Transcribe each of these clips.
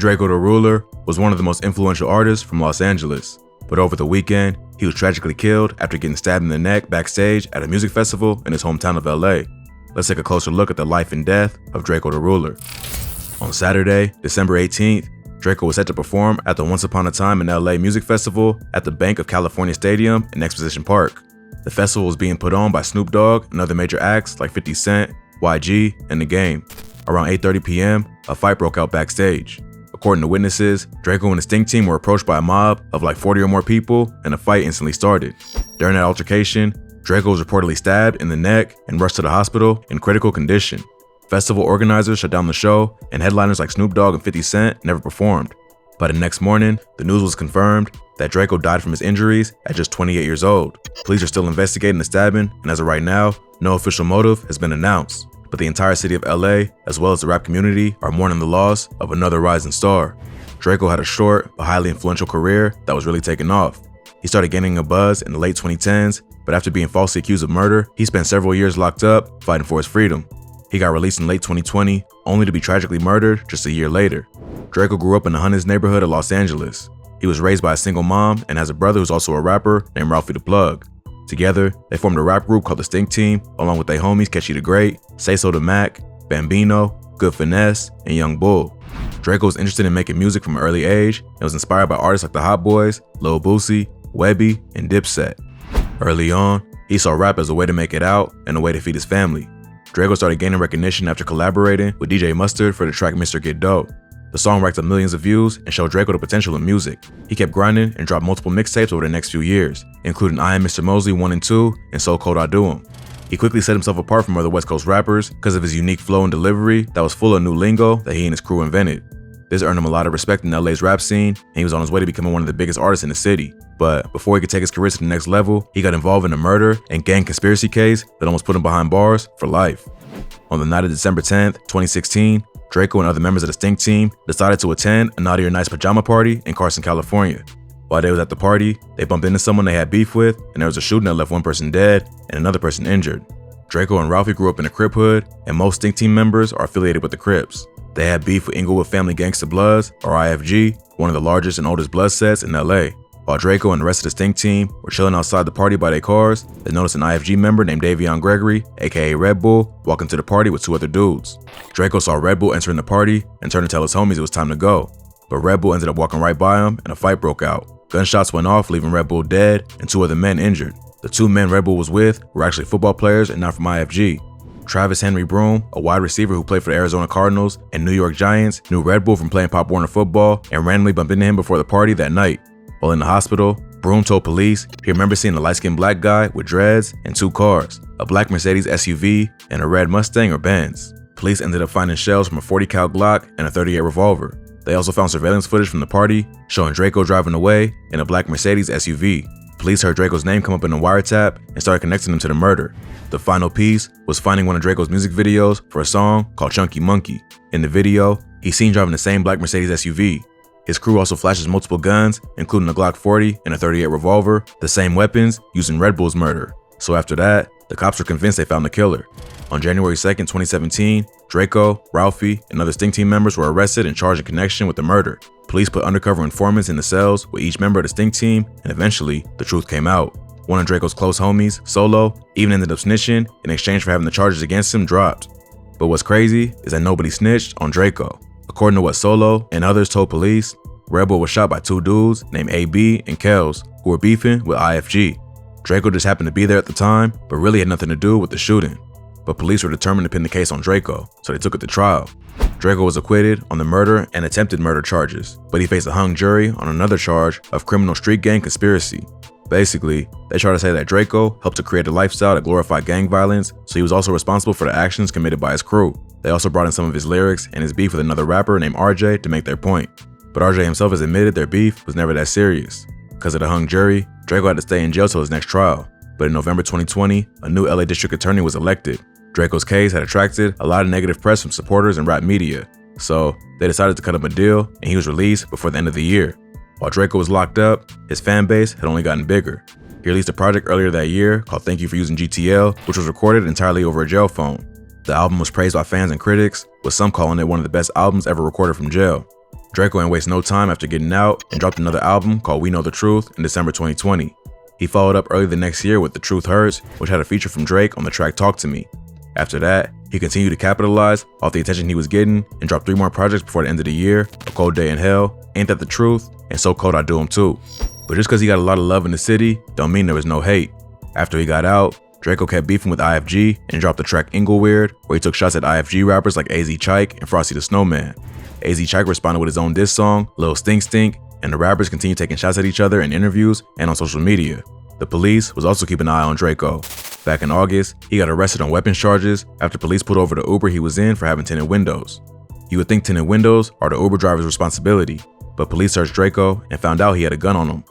Drakeo the Ruler was one of the most influential artists from Los Angeles, but over the weekend, he was tragically killed after getting stabbed in the neck backstage at a music festival in his hometown of LA. Let's take a closer look at the life and death of Drakeo the Ruler. On Saturday, December 18th, Drakeo was set to perform at the Once Upon a Time in LA music festival at the Bank of California Stadium in Exposition Park. The festival was being put on by Snoop Dogg and other major acts like 50 Cent, YG, and The Game. Around 8:30 p.m., a fight broke out backstage. According to witnesses, Drakeo and the Sting team were approached by a mob of like 40 or more people, and a fight instantly started. During that altercation, Drakeo was reportedly stabbed in the neck and rushed to the hospital in critical condition. Festival organizers shut down the show, and headliners like Snoop Dogg and 50 Cent never performed. By the next morning, the news was confirmed that Drakeo died from his injuries at just 28 years old. Police are still investigating the stabbing, and as of right now, no official motive has been announced. But the entire city of LA, as well as the rap community, are mourning the loss of another rising star. Drakeo had a short but highly influential career that was really taking off. He started gaining a buzz in the late 2010s, but after being falsely accused of murder, he spent several years locked up fighting for his freedom. He got released in late 2020, only to be tragically murdered just a year later. Drakeo grew up in the Huntington neighborhood of Los Angeles. He was raised by a single mom and has a brother who's also a rapper named Ralphie the Plug. Together, they formed a rap group called the Sting Team, along with their homies Catchy the Great, Say So the Mac, Bambino, Good Finesse, and Young Bull. Drakeo was interested in making music from an early age and was inspired by artists like the Hot Boys, Lil Boosie, Webby, and Dipset. Early on, he saw rap as a way to make it out and a way to feed his family. Drakeo started gaining recognition after collaborating with DJ Mustard for the track Mr. Get Dough. The song racked up millions of views and showed Drakeo the potential in music. He kept grinding and dropped multiple mixtapes over the next few years, including I Am Mr. Mosley 1 and 2 and So Cold I Do 'Em. He quickly set himself apart from other West Coast rappers because of his unique flow and delivery that was full of new lingo that he and his crew invented. This earned him a lot of respect in LA's rap scene, and he was on his way to becoming one of the biggest artists in the city. But before he could take his career to the next level, he got involved in a murder and gang conspiracy case that almost put him behind bars for life. On the night of December 10th, 2016, Drakeo and other members of the Sting Team decided to attend a Naughty or Nice pajama party in Carson, California. While they was at the party, they bumped into someone they had beef with, and there was a shooting that left one person dead and another person injured. Drakeo and Ralphie grew up in a Crip hood, and most Sting Team members are affiliated with the Crips. They had beef with Inglewood Family Gangsta Bloods, or IFG, one of the largest and oldest blood sets in LA. While Drakeo and the rest of the Sting Team were chilling outside the party by their cars, they noticed an IFG member named Davion Gregory, aka Red Bull, walk into the party with two other dudes. Drakeo saw Red Bull entering the party and turned to tell his homies it was time to go. But Red Bull ended up walking right by him and a fight broke out. Gunshots went off, leaving Red Bull dead and two other men injured. The two men Red Bull was with were actually football players and not from IFG. Travis Henry Broom, a wide receiver who played for the Arizona Cardinals and New York Giants, knew Red Bull from playing Pop Warner football and randomly bumped into him before the party that night. While in the hospital, Broom told police he remembered seeing a light-skinned black guy with dreads and two cars, a black Mercedes SUV and a red Mustang or Benz. Police ended up finding shells from a 40 cal Glock and a .38 revolver. They also found surveillance footage from the party showing Drakeo driving away in a black Mercedes SUV. Police heard Drakeo's name come up in a wiretap and started connecting him to the murder. The final piece was finding one of Drakeo's music videos for a song called Chunky Monkey. In the video, he's seen driving the same black Mercedes SUV. His crew also flashes multiple guns, including a Glock 40 and a .38 revolver, the same weapons used in Red Bull's murder. So after that, the cops were convinced they found the killer. On January 2nd, 2017, Drakeo, Ralphie, and other Sting Team members were arrested and charged in connection with the murder. Police put undercover informants in the cells with each member of the Sting Team, and eventually, the truth came out. One of Drakeo's close homies, Solo, even ended up snitching in exchange for having the charges against him dropped. But what's crazy is that nobody snitched on Drakeo. According to what Solo and others told police, Red Bull was shot by two dudes named AB and Kels who were beefing with IFG. Drakeo just happened to be there at the time, but really had nothing to do with the shooting. But police were determined to pin the case on Drakeo, so they took it to trial. Drakeo was acquitted on the murder and attempted murder charges, but he faced a hung jury on another charge of criminal street gang conspiracy. Basically, they try to say that Drakeo helped to create a lifestyle that glorified gang violence, so he was also responsible for the actions committed by his crew. They also brought in some of his lyrics and his beef with another rapper named RJ to make their point. But RJ himself has admitted their beef was never that serious. Because of the hung jury, Drakeo had to stay in jail till his next trial. But in November 2020, a new LA district attorney was elected. Drakeo's case had attracted a lot of negative press from supporters and rap media, so they decided to cut him a deal and he was released before the end of the year. While Drakeo was locked up, his fan base had only gotten bigger. He released a project earlier that year called Thank You for Using GTL, which was recorded entirely over a jail phone. The album was praised by fans and critics, with some calling it one of the best albums ever recorded from jail. Drakeo ain't waste no time after getting out and dropped another album called We Know the Truth in December 2020. He followed up early the next year with The Truth Hurts, which had a feature from Drake on the track Talk to Me. After that, he continued to capitalize off the attention he was getting and dropped 3 more projects before the end of the year: A Cold Day in Hell, Ain't That the Truth, and So Cold I Do 'Em Too. But just cause he got a lot of love in the city, don't mean there was no hate. After he got out, Drakeo kept beefing with IFG and dropped the track Ingleweird, where he took shots at IFG rappers like AZ Chike and FrostyDaSnowmann. AZ Chike responded with his own diss song, Lil Stink Stink, and the rappers continued taking shots at each other in interviews and on social media. The police was also keeping an eye on Drakeo. Back in August, he got arrested on weapons charges after police pulled over the Uber he was in for having tinted windows. You would think tinted windows are the Uber driver's responsibility, but police searched Drakeo and found out he had a gun on him.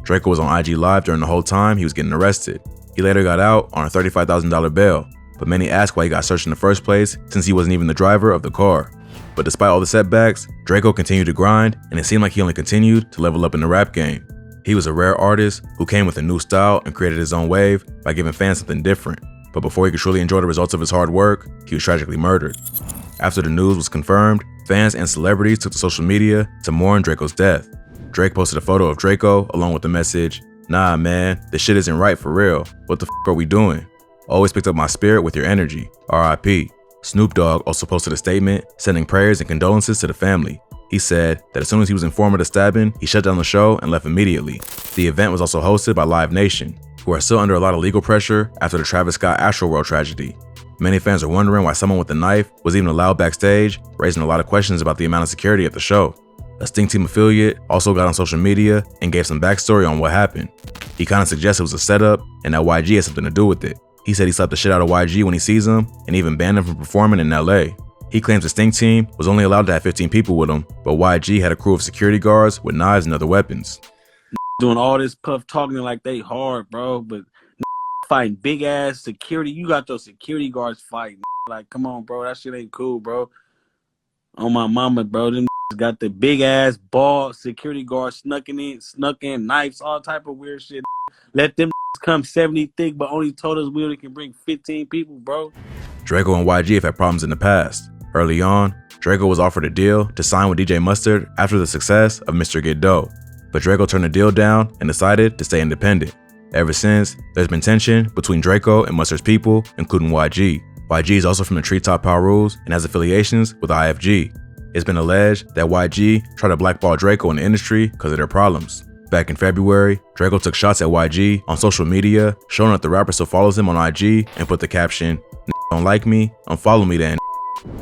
Drakeo was on IG Live during the whole time he was getting arrested. He later got out on a $35,000 bail, but many asked why he got searched in the first place since he wasn't even the driver of the car. But despite all the setbacks, Drakeo continued to grind, and it seemed like he only continued to level up in the rap game. He was a rare artist who came with a new style and created his own wave by giving fans something different. But before he could truly enjoy the results of his hard work, he was tragically murdered. After the news was confirmed, fans and celebrities took to social media to mourn Drakeo's death. Drake posted a photo of Drakeo along with the message, "Nah man, this shit isn't right for real. What the f are we doing? Always picked up my spirit with your energy. RIP. Snoop Dogg also posted a statement sending prayers and condolences to the family. He said that as soon as he was informed of the stabbing, he shut down the show and left immediately. The event was also hosted by Live Nation, who are still under a lot of legal pressure after the Travis Scott Astroworld tragedy. Many fans are wondering why someone with a knife was even allowed backstage, raising a lot of questions about the amount of security at the show. A Sting Team affiliate also got on social media and gave some backstory on what happened. He kinda suggested it was a setup and that YG had something to do with it. He said he slapped the shit out of YG when he sees him and even banned him from performing in LA. He claims the Sting Team was only allowed to have 15 people with him, but YG had a crew of security guards with knives and other weapons. Doing all this puff talking like they hard, bro, but fighting big ass security. You got those security guards fighting. Like, come on, bro, that shit ain't cool, bro. On my mama, bro, them got the big ass ball security guards snuck in knives, all type of weird shit. Let them come 70 thick, but only told us we only can bring 15 people, bro. Drakeo and YG have had problems in the past. Early on, Drakeo was offered a deal to sign with DJ Mustard after the success of Mr. Get Dough, but Drakeo turned the deal down and decided to stay independent. Ever since, there's been tension between Drakeo and Mustard's people, including YG. YG is also from the Treetop Power Rules and has affiliations with IFG. It's been alleged that YG tried to blackball Drakeo in the industry because of their problems. Back in February, Drakeo took shots at YG on social media, showing that the rapper still follows him on IG and put the caption, "Don't like me, unfollow me then."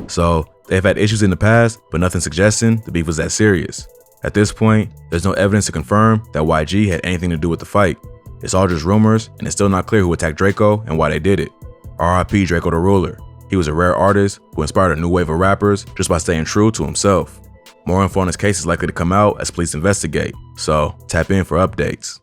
So, they've had issues in the past, but nothing suggesting the beef was that serious. At this point, there's no evidence to confirm that YG had anything to do with the fight. It's all just rumors, and it's still not clear who attacked Drakeo and why they did it. RIP Drakeo the Ruler. He was a rare artist who inspired a new wave of rappers just by staying true to himself. More info on his case is likely to come out as police investigate, so tap in for updates.